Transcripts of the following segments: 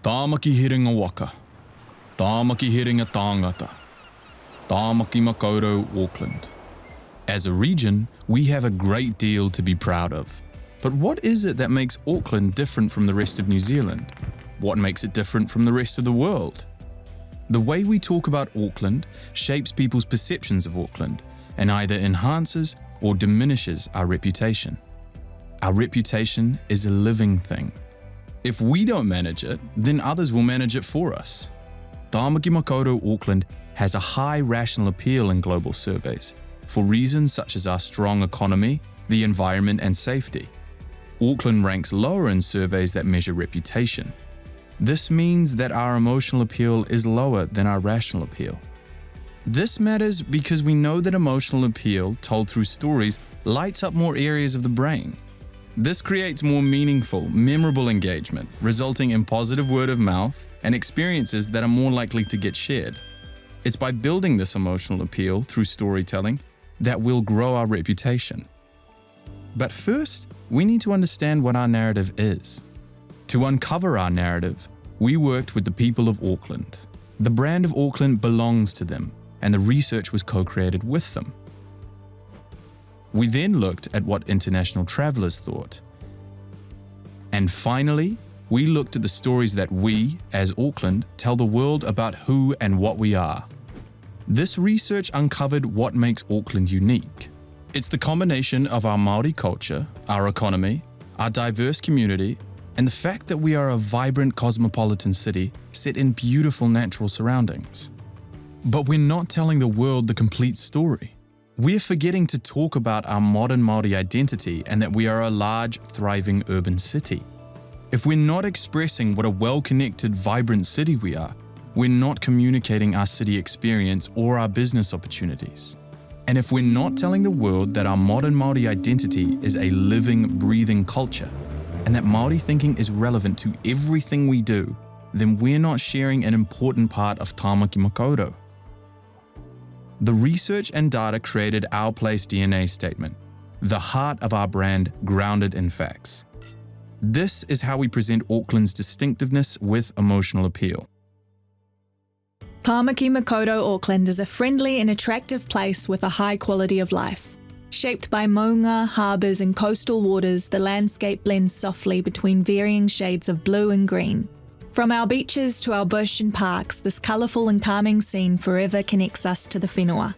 Tāmaki hiringa waka. Tāmaki hiringa tāngata. Tāmaki Makaurau Auckland. As a region, we have a great deal to be proud of. But what is it that makes Auckland different from the rest of New Zealand? What makes it different from the rest of the world? The way we talk about Auckland shapes people's perceptions of Auckland and either enhances or diminishes our reputation. Our reputation is a living thing. If we don't manage it, then others will manage it for us. Tāmaki Makaurau Auckland has a high rational appeal in global surveys for reasons such as our strong economy, the environment and safety. Auckland ranks lower in surveys that measure reputation. This means that our emotional appeal is lower than our rational appeal. This matters because we know that emotional appeal told through stories lights up more areas of the brain. This creates more meaningful, memorable engagement, resulting in positive word of mouth and experiences that are more likely to get shared. It's by building this emotional appeal through storytelling that we'll grow our reputation. But first, we need to understand what our narrative is. To uncover our narrative, we worked with the people of Auckland. The brand of Auckland belongs to them, and the research was co-created with them. We then looked at what international travelers thought. And finally, we looked at the stories that we, as Auckland, tell the world about who and what we are. This research uncovered what makes Auckland unique. It's the combination of our Māori culture, our economy, our diverse community, and the fact that we are a vibrant cosmopolitan city set in beautiful natural surroundings. But we're not telling the world the complete story. We're forgetting to talk about our modern Māori identity and that we are a large, thriving urban city. If we're not expressing what a well-connected, vibrant city we are, we're not communicating our city experience or our business opportunities. And if we're not telling the world that our modern Māori identity is a living, breathing culture, and that Māori thinking is relevant to everything we do, then we're not sharing an important part of Tāmaki Makaurau. The research and data created our place DNA statement, the heart of our brand grounded in facts. This is how we present Auckland's distinctiveness with emotional appeal. Tāmaki Makaurau Auckland is a friendly and attractive place with a high quality of life. Shaped by maunga, harbours and coastal waters, the landscape blends softly between varying shades of blue and green. From our beaches to our bush and parks, this colourful and calming scene forever connects us to the whenua.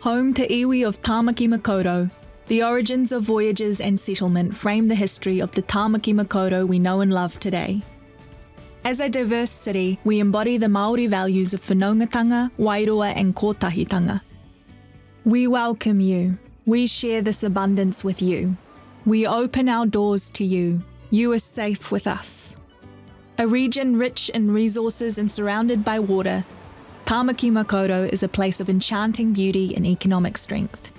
Home to iwi of Tāmaki Makaurau, the origins of voyages and settlement frame the history of the Tāmaki Makaurau we know and love today. As a diverse city, we embody the Māori values of whanaungatanga, wairoa and kotahitanga. We welcome you. We share this abundance with you. We open our doors to you. You are safe with us. A region rich in resources and surrounded by water, Tāmaki Makaurau is a place of enchanting beauty and economic strength.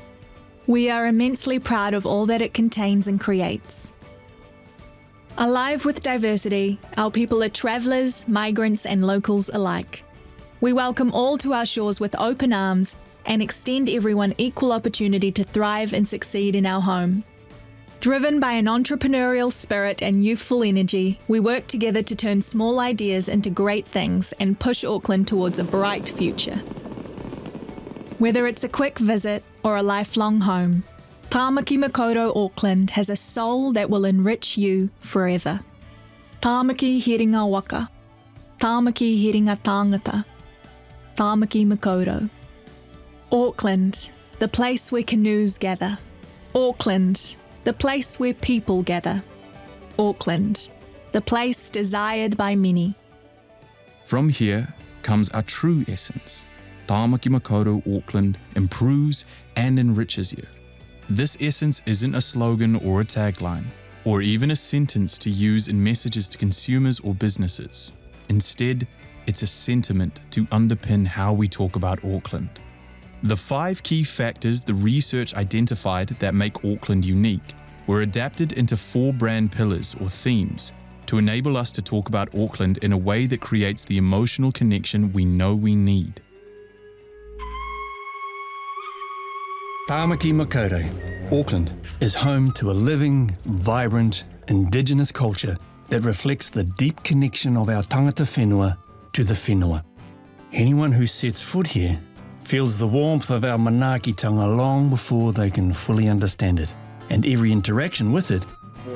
We are immensely proud of all that it contains and creates. Alive with diversity, our people are travellers, migrants and locals alike. We welcome all to our shores with open arms and extend everyone equal opportunity to thrive and succeed in our home. Driven by an entrepreneurial spirit and youthful energy, we work together to turn small ideas into great things and push Auckland towards a bright future. Whether it's a quick visit or a lifelong home, Tāmaki Makaurau Auckland has a soul that will enrich you forever. Tāmaki hiringa waka. Tāmaki hiringa tāngata. Tāmaki Makaurau. Auckland, the place where canoes gather. Auckland, the place where people gather. Auckland, the place desired by many. From here comes our true essence. Tāmaki Makaurau Auckland improves and enriches you. This essence isn't a slogan or a tagline, or even a sentence to use in messages to consumers or businesses. Instead, it's a sentiment to underpin how we talk about Auckland. The 5 key factors the research identified that make Auckland unique were adapted into 4 brand pillars or themes to enable us to talk about Auckland in a way that creates the emotional connection we know we need. Tāmaki Makaurau Auckland is home to a living, vibrant, Indigenous culture that reflects the deep connection of our tangata whenua to the whenua. Anyone who sets foot here feels the warmth of our manaakitanga long before they can fully understand it, and every interaction with it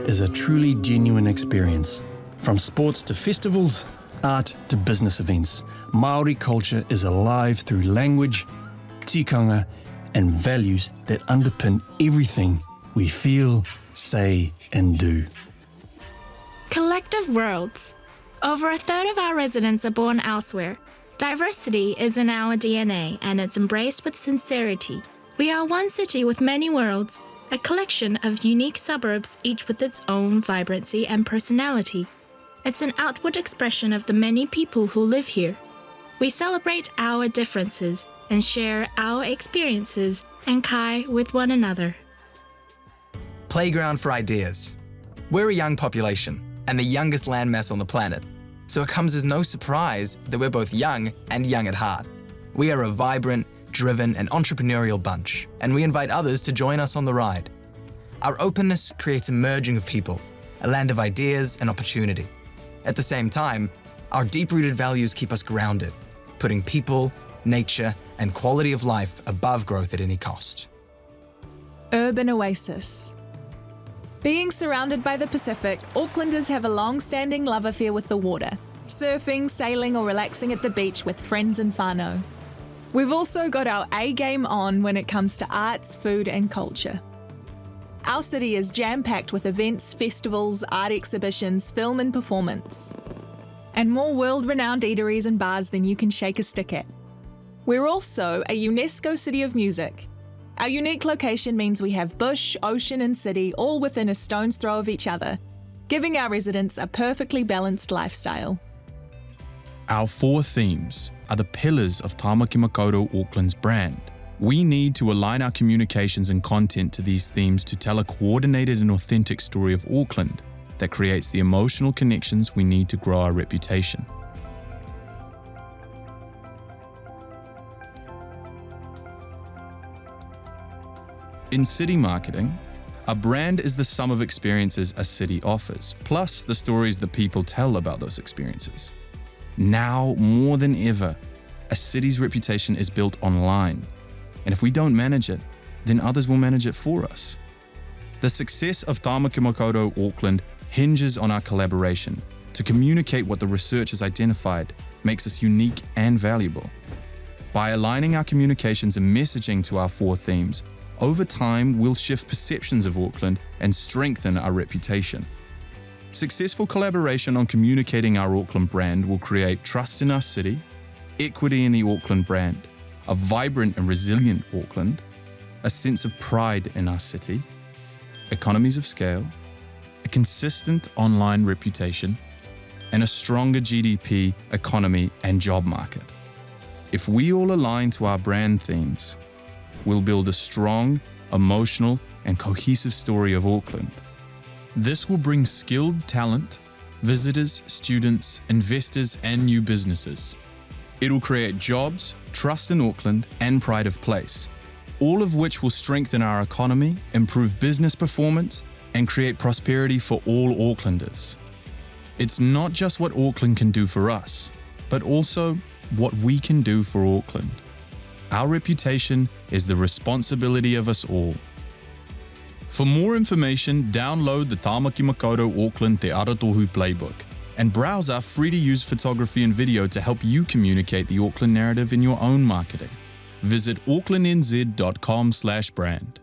is a truly genuine experience. From sports to festivals, art to business events, Māori culture is alive through language, tikanga, and values that underpin everything we feel, say, and do. Collective worlds. Over a third of our residents are born elsewhere. Diversity is in our DNA and it's embraced with sincerity. We are one city with many worlds, a collection of unique suburbs, each with its own vibrancy and personality. It's an outward expression of the many people who live here. We celebrate our differences and share our experiences and kai with one another. Playground for ideas. We're a young population and the youngest landmass on the planet, so it comes as no surprise that we're both young and young at heart. We are a vibrant, driven and entrepreneurial bunch, and we invite others to join us on the ride. Our openness creates a merging of people, a land of ideas and opportunity. At the same time, our deep-rooted values keep us grounded, putting people, nature and quality of life above growth at any cost. Urban oasis. Being surrounded by the Pacific, Aucklanders have a long-standing love affair with the water, surfing, sailing or relaxing at the beach with friends and whānau. We've also got our A-game on when it comes to arts, food and culture. Our city is jam-packed with events, festivals, art exhibitions, film and performance, and more world-renowned eateries and bars than you can shake a stick at. We're also a UNESCO City of Music. Our unique location means we have bush, ocean and city all within a stone's throw of each other, giving our residents a perfectly balanced lifestyle. Our 4 themes are the pillars of Tāmaki Makaurau Auckland's brand. We need to align our communications and content to these themes to tell a coordinated and authentic story of Auckland that creates the emotional connections we need to grow our reputation. In city marketing, a brand is the sum of experiences a city offers, plus the stories that people tell about those experiences. Now, more than ever, a city's reputation is built online, and if we don't manage it, then others will manage it for us. The success of Tāmaki Makaurau Auckland hinges on our collaboration to communicate what the research has identified makes us unique and valuable. By aligning our communications and messaging to our 4 themes, over time, we'll shift perceptions of Auckland and strengthen our reputation. Successful collaboration on communicating our Auckland brand will create trust in our city, equity in the Auckland brand, a vibrant and resilient Auckland, a sense of pride in our city, economies of scale, a consistent online reputation, and a stronger GDP, economy, and job market. If we all align to our brand themes, we'll build a strong, emotional, and cohesive story of Auckland. This will bring skilled talent, visitors, students, investors, and new businesses. It'll create jobs, trust in Auckland, and pride of place, all of which will strengthen our economy, improve business performance, and create prosperity for all Aucklanders. It's not just what Auckland can do for us, but also what we can do for Auckland. Our reputation is the responsibility of us all. For more information, download the Tāmaki Makaurau Auckland Te Aratohu Playbook and browse our free-to-use photography and video to help you communicate the Auckland narrative in your own marketing. Visit aucklandnz.com/brand.